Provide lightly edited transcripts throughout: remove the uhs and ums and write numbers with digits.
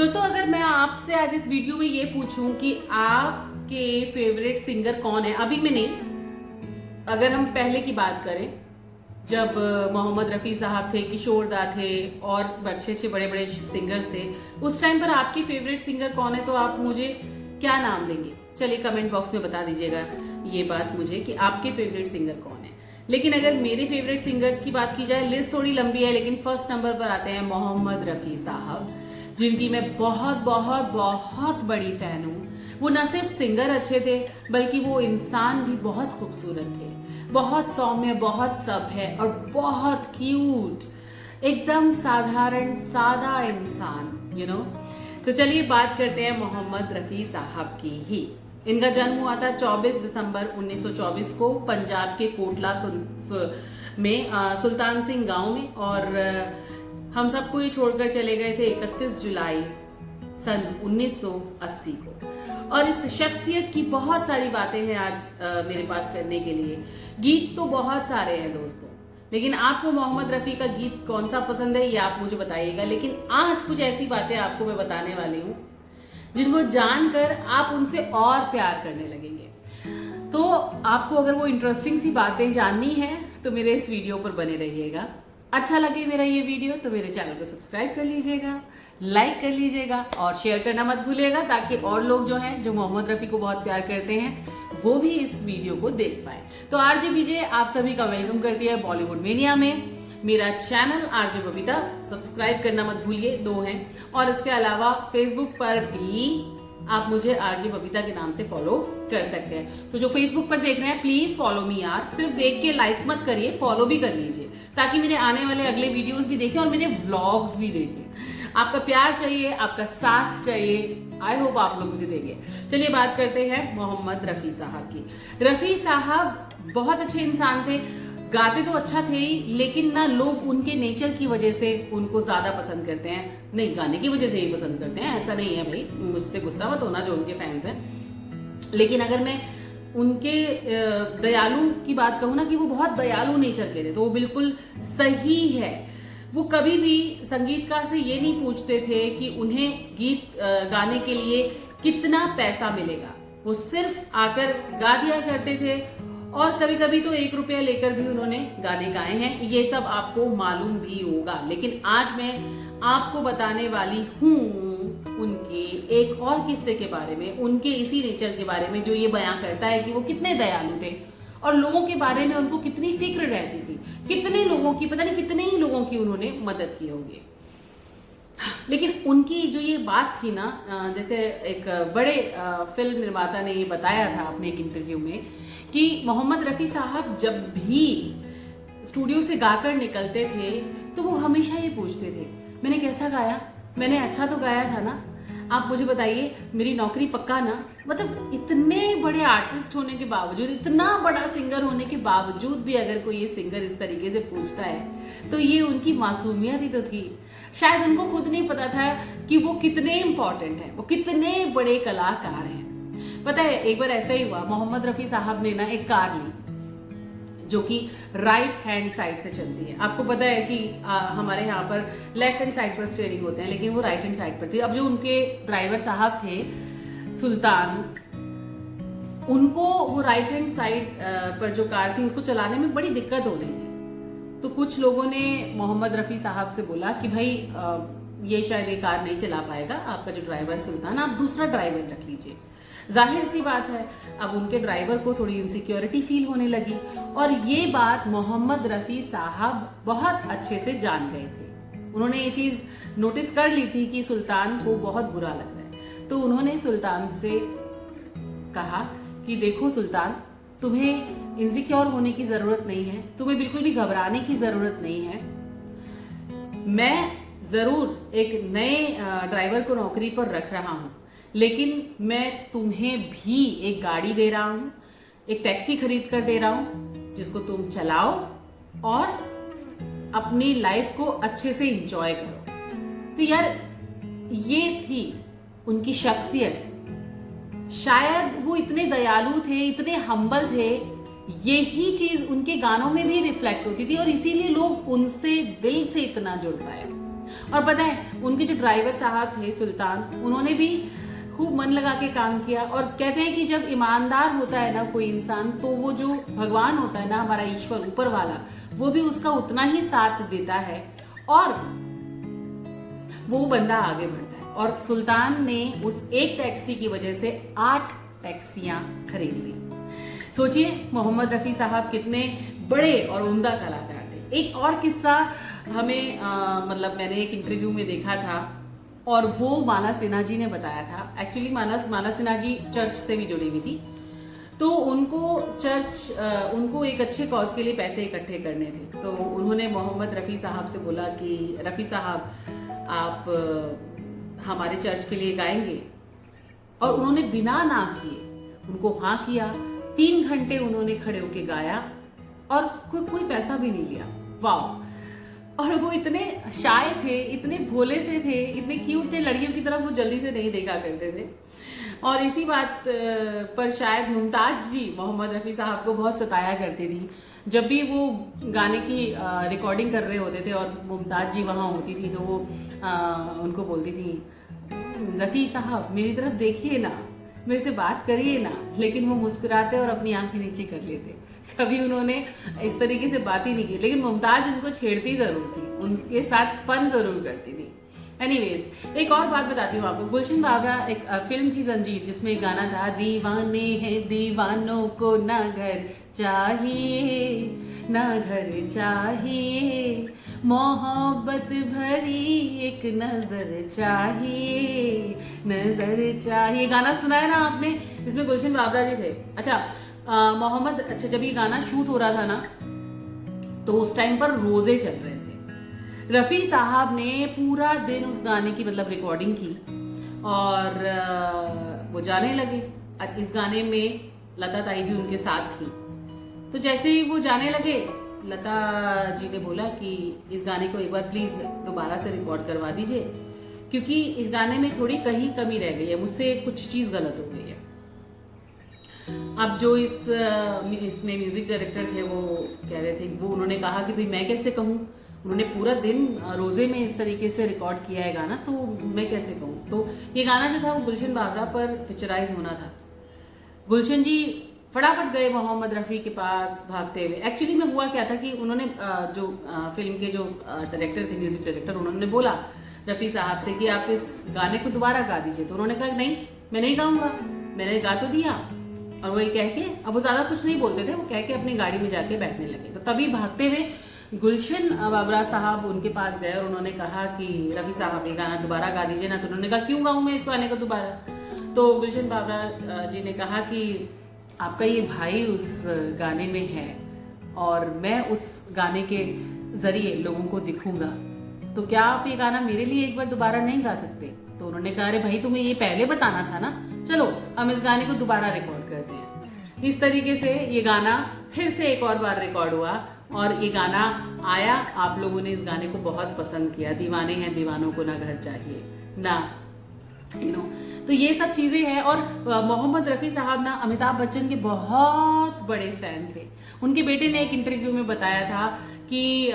दोस्तों, अगर मैं आपसे आज इस वीडियो में ये पूछूं कि आपके फेवरेट सिंगर कौन है, अभी में नहीं, अगर हम पहले की बात करें जब मोहम्मद रफ़ी साहब थे, किशोर दा थे और अच्छे अच्छे बड़े बड़े सिंगर्स थे, उस टाइम पर आपकी फेवरेट सिंगर कौन है, तो आप मुझे क्या नाम देंगे? चलिए कमेंट बॉक्स में बता दीजिएगा ये बात मुझे कि आपके फेवरेट सिंगर कौन है। लेकिन अगर मेरे फेवरेट सिंगर्स की बात की जाए, लिस्ट थोड़ी लंबी है, लेकिन फर्स्ट नंबर पर आते हैं मोहम्मद रफ़ी साहब, जिनकी मैं बहुत बहुत बहुत बड़ी फैन हूँ। वो न सिर्फ सिंगर अच्छे थे, बल्कि वो इंसान भी बहुत खूबसूरत थे, बहुत सौम्य, बहुत सभ्य और बहुत क्यूट, एकदम साधारण सादा इंसान, यू नो। तो चलिए बात करते हैं मोहम्मद रफ़ी साहब की ही। इनका जन्म हुआ था 24 दिसंबर 1924 को पंजाब के कोटला में सुल्तान सिंह गांव में, और हम सबको ये छोड़कर चले गए थे 31 जुलाई सन 1980 को। और इस शख्सियत की बहुत सारी बातें हैं आज मेरे पास करने के लिए। गीत तो बहुत सारे हैं दोस्तों, लेकिन आपको मोहम्मद रफ़ी का गीत कौन सा पसंद है ये आप मुझे बताइएगा। लेकिन आज कुछ ऐसी बातें आपको मैं बताने वाली हूँ जिनको जानकर आप उनसे और प्यार करने लगेंगे। तो आपको अगर वो इंटरेस्टिंग सी बातें जाननी है तो मेरे इस वीडियो पर बने रहिएगा। अच्छा लगे मेरा ये वीडियो तो मेरे चैनल को सब्सक्राइब कर लीजिएगा, लाइक कर लीजिएगा और शेयर करना मत भूलिएगा, ताकि और लोग जो हैं, जो मोहम्मद रफ़ी को बहुत प्यार करते हैं, वो भी इस वीडियो को देख पाए। तो आरजे विजय आप सभी का वेलकम करती है बॉलीवुड मेनिया में। मेरा चैनल आरजे बबीता सब्सक्राइब करना मत भूलिए, 2 हैं, और इसके अलावा फेसबुक पर भी आप मुझे आरजे बबीता के नाम से फॉलो कर सकते हैं। तो जो फेसबुक पर देख रहे हैं प्लीज फॉलो मी यार, सिर्फ देख के लाइक मत करिए, फॉलो भी कर लीजिए, ताकि मेरे आने वाले अगले वीडियोस भी देखें और मेरे व्लॉग्स भी देखें। आपका प्यार चाहिए, आपका साथ चाहिए, आई होप आप लोग मुझे देंगे। चलिए बात करते हैं मोहम्मद रफ़ी साहब की। रफ़ी साहब बहुत अच्छे इंसान थे, गाते तो अच्छा थे ही, लेकिन ना लोग उनके नेचर की वजह से उनको ज्यादा पसंद करते हैं। नहीं, गाने की वजह से ही पसंद करते हैं, ऐसा नहीं है भाई, मुझसे गुस्सा मत होना जो उनके फैंस हैं। लेकिन अगर मैं उनके दयालु की बात कहूँ ना, कि वो बहुत दयालु नेचर के थे, तो वो बिल्कुल सही है। वो कभी भी संगीतकार से ये नहीं पूछते थे कि उन्हें गीत गाने के लिए कितना पैसा मिलेगा, वो सिर्फ आकर गा दिया करते थे। और कभी कभी तो 1 रुपया लेकर भी उन्होंने गाने गाए हैं, ये सब आपको मालूम भी होगा। लेकिन आज मैं आपको बताने वाली हूँ उनके एक और किस्से के बारे में, उनके इसी नेचर के बारे में जो ये बयां करता है कि वो कितने दयालु थे और लोगों के बारे में उनको कितनी फिक्र रहती थी, कितने लोगों की, पता नहीं कितने ही लोगों की उन्होंने मदद की होगी। लेकिन उनकी जो ये बात थी ना, जैसे एक बड़े फिल्म निर्माता ने ये बताया था अपने एक इंटरव्यू में कि मोहम्मद रफ़ी साहब जब भी स्टूडियो से गाकर निकलते थे तो वो हमेशा ये पूछते थे, मैंने कैसा गाया, मैंने अच्छा तो गाया था ना, आप मुझे बताइए, मेरी नौकरी पक्का ना। मतलब इतने बड़े आर्टिस्ट होने के बावजूद, इतना बड़ा सिंगर होने के बावजूद भी अगर कोई ये सिंगर इस तरीके से पूछता है तो ये उनकी मासूमियत ही तो थी। शायद उनको खुद नहीं पता था कि वो कितने इंपॉर्टेंट हैं, वो कितने बड़े कलाकार हैं। पता है, एक बार ऐसा ही हुआ, मोहम्मद रफ़ी साहब ने ना एक कार ली जो कि राइट हैंड साइड से चलती है। आपको पता है कि हमारे यहाँ पर लेफ्ट हैंड साइड पर स्टीयरिंग होते हैं, लेकिन वो राइट हैंड साइड पर थी। अब जो उनके ड्राइवर साहब थे सुल्तान, उनको वो राइट हैंड साइड पर जो कार थी उसको चलाने में बड़ी दिक्कत हो रही थी। तो कुछ लोगों ने मोहम्मद रफ़ी साहब से बोला कि भाई ये शायद ये कार नहीं चला पाएगा, आपका जो ड्राइवर सुल्तान, आप दूसरा ड्राइवर रख लीजिए। जाहिर सी बात है, अब उनके ड्राइवर को थोड़ी इनसिक्योरिटी फील होने लगी, और ये बात मोहम्मद रफ़ी साहब बहुत अच्छे से जान गए थे। उन्होंने ये चीज़ नोटिस कर ली थी कि सुल्तान को बहुत बुरा लग रहा है। तो उन्होंने सुल्तान से कहा कि देखो सुल्तान, तुम्हें इनसिक्योर होने की ज़रूरत नहीं है, तुम्हें बिल्कुल भी घबराने की ज़रूरत नहीं है। मैं ज़रूर एक नए ड्राइवर को नौकरी पर रख रहा हूँ, लेकिन मैं तुम्हें भी एक गाड़ी दे रहा हूँ, एक टैक्सी खरीद कर दे रहा हूँ, जिसको तुम चलाओ और अपनी लाइफ को अच्छे से एंजॉय करो। तो यार ये थी उनकी शख्सियत। शायद वो इतने दयालु थे, इतने हम्बल थे, यही चीज उनके गानों में भी रिफ्लेक्ट होती थी, और इसीलिए लोग उनसे दिल से इतना जुड़ पाए। और पता है, उनके जो ड्राइवर साहब थे सुल्तान, उन्होंने भी खूब मन लगा के काम किया। और कहते हैं कि जब ईमानदार होता है ना कोई इंसान, तो वो जो भगवान होता है ना, हमारा ईश्वर ऊपर वाला, वो भी उसका उतना ही साथ देता है और वो बंदा आगे बढ़ता है। और सुल्तान ने उस एक टैक्सी की वजह से 8 टैक्सियां खरीद ली। सोचिए मोहम्मद रफी साहब कितने बड़े और उम्दा कलाकार थे। एक और किस्सा हमें मतलब मैंने एक इंटरव्यू में देखा था और वो माला सिन्हा जी ने बताया था। एक्चुअली माला सिन्हा जी चर्च से भी जुड़ी हुई थी, तो उनको एक अच्छे कॉज के लिए पैसे इकट्ठे करने थे। तो उन्होंने मोहम्मद रफ़ी साहब से बोला कि रफ़ी साहब आप हमारे चर्च के लिए गाएंगे, और उन्होंने बिना ना किए उनको हाँ किया। 3 घंटे उन्होंने खड़े होके गाया और कोई पैसा भी नहीं लिया। वाह! और वो इतने शाय थे, इतने भोले से थे, इतने क्यूट थे, लड़कियों की तरफ वो जल्दी से नहीं देखा करते थे। और इसी बात पर शायद मुमताज जी मोहम्मद रफ़ी साहब को बहुत सताया करती थी। जब भी वो गाने की रिकॉर्डिंग कर रहे होते थे और मुमताज जी वहाँ होती थी, तो वो उनको बोलती थी, रफ़ी साहब मेरी तरफ देखिए ना, मेरे से बात करिए ना, लेकिन वो मुस्कुराते और अपनी आंखें नीचे कर लेते। कभी उन्होंने इस तरीके से बात ही नहीं की, लेकिन मुमताज उनको छेड़ती जरूर थी, उनके साथ फन जरूर करती थी। एनीवेज, एक और बात बताती हूँ आपको। गुलशन बाबरा, एक फिल्म थी जंजीर, जिसमें एक गाना था, दीवाने हैं दीवानों को ना घर चाहिए ना घर चाहिए, मोहब्बत भरी एक नजर चाहिए, नजर चाहिए। गाना सुना है ना आपने? इसमें गुलशन बाबरा जी थे। अच्छा, जब ये गाना शूट हो रहा था ना, तो उस टाइम पर रोजे चल रहे थे। रफ़ी साहब ने पूरा दिन उस गाने की मतलब रिकॉर्डिंग की और वो जाने लगे। इस गाने में लता ताई भी उनके साथ थी। तो जैसे ही वो जाने लगे, लता जी ने बोला कि इस गाने को एक बार प्लीज दोबारा से रिकॉर्ड करवा दीजिए, क्योंकि इस गाने में थोड़ी कहीं कमी रह गई है, मुझसे कुछ चीज गलत हो गई है। अब जो इसमें म्यूजिक डायरेक्टर थे, वो कह रहे थे, वो उन्होंने कहा कि भाई मैं कैसे कहूँ, उन्होंने पूरा दिन रोजे में इस तरीके से रिकॉर्ड किया है गाना, तो मैं कैसे कहूँ। तो ये गाना जो था वो गुलशन बाबरा पर पिक्चराइज होना था। गुलशन जी फटाफट गए मोहम्मद रफ़ी के पास भागते हुए। एक्चुअली में हुआ क्या था कि उन्होंने जो फिल्म के जो डायरेक्टर थे, म्यूजिक डायरेक्टर, उन्होंने बोला रफ़ी साहब से कि आप इस गाने को दोबारा गा दीजिए। तो उन्होंने कहा नहीं, मैं नहीं गाऊंगा, मैंने गा तो दिया। और वही कह के, अब वो ज्यादा कुछ नहीं बोलते थे, वो कह के अपनी गाड़ी में जाके बैठने लगे। तो तभी भागते हुए गुलशन बाबरा साहब उनके पास गए और उन्होंने कहा कि रफ़ी साहब ये गाना दोबारा गा दीजिए ना। तो उन्होंने कहा क्यों गाऊं मैं इस गाने को दोबारा। तो गुलशन बाबरा जी ने कहा कि आपका ये भाई उस गाने में है और मैं उस गाने के जरिए लोगों को दिखूंगा, तो क्या आप ये गाना मेरे लिए एक बार दोबारा नहीं गा सकते। तो उन्होंने कहा, अरे भाई तुम्हें ये पहले बताना था ना, चलो हम इस गाने को दोबारा रिकॉर्ड करते हैं। इस तरीके से ये गाना फिर से एक और बार रिकॉर्ड हुआ और ये गाना आया। आप लोगों ने इस गाने को बहुत पसंद किया, दीवाने हैं दीवानों को ना घर चाहिए ना, तो ये सब चीजें हैं। और मोहम्मद रफ़ी साहब ना अमिताभ बच्चन के बहुत बड़े फैन थे। उनके बेटे ने एक इंटरव्यू में बताया था कि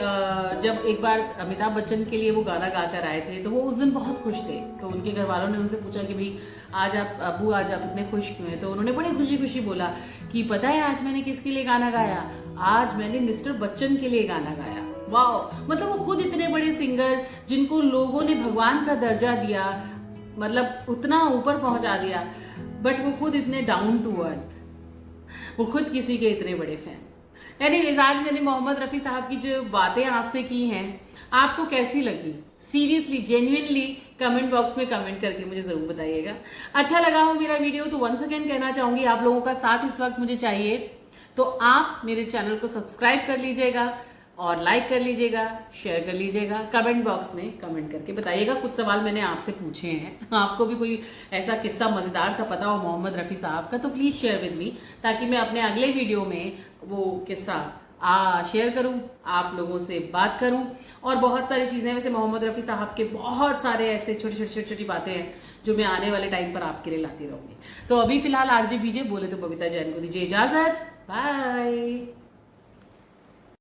जब एक बार अमिताभ बच्चन के लिए वो गाना गाकर आए थे, तो वो उस दिन बहुत खुश थे। तो उनके घर वालों ने उनसे पूछा कि भाई आज आप इतने खुश क्यों हैं। तो उन्होंने बड़ी खुशी खुशी बोला कि पता है आज मैंने किसके लिए गाना गाया, आज मैंने मिस्टर बच्चन के लिए गाना गाया। वाह! मतलब वो खुद इतने बड़े सिंगर, जिनको लोगों ने भगवान का दर्जा दिया, मतलब उतना ऊपर पहुंचा दिया, बट वो खुद इतने डाउन टू अर्थ, वो खुद किसी के इतने बड़े फैन। एनीवेज, आज मैंने मोहम्मद रफ़ी साहब की जो बातें आपसे की हैं, आपको कैसी लगी? सीरियसली, जेन्युइनली कमेंट बॉक्स में कमेंट करके मुझे जरूर बताइएगा। अच्छा लगा हो मेरा वीडियो तो वंस अगेन कहना चाहूंगी, आप लोगों का साथ इस वक्त मुझे चाहिए, तो आप मेरे चैनल को सब्सक्राइब कर लीजिएगा और लाइक कर लीजिएगा, शेयर कर लीजिएगा। कमेंट बॉक्स में कमेंट करके बताइएगा, कुछ सवाल मैंने आपसे पूछे हैं, आपको भी कोई ऐसा किस्सा मजेदार सा पता हो मोहम्मद रफ़ी साहब का, तो प्लीज शेयर विद मी, ताकि मैं अपने अगले वीडियो में वो किस्सा शेयर करूं, आप लोगों से बात करूं। और बहुत सारी चीजें, वैसे मोहम्मद रफ़ी साहब के बहुत सारे ऐसे छोटी बातें हैं जो मैं आने वाले टाइम पर आपके लिए लाती रहूंगी। तो अभी फिलहाल आरजे बीजे बोले तो बबीता जैन को दीजिए इजाजत, बाय।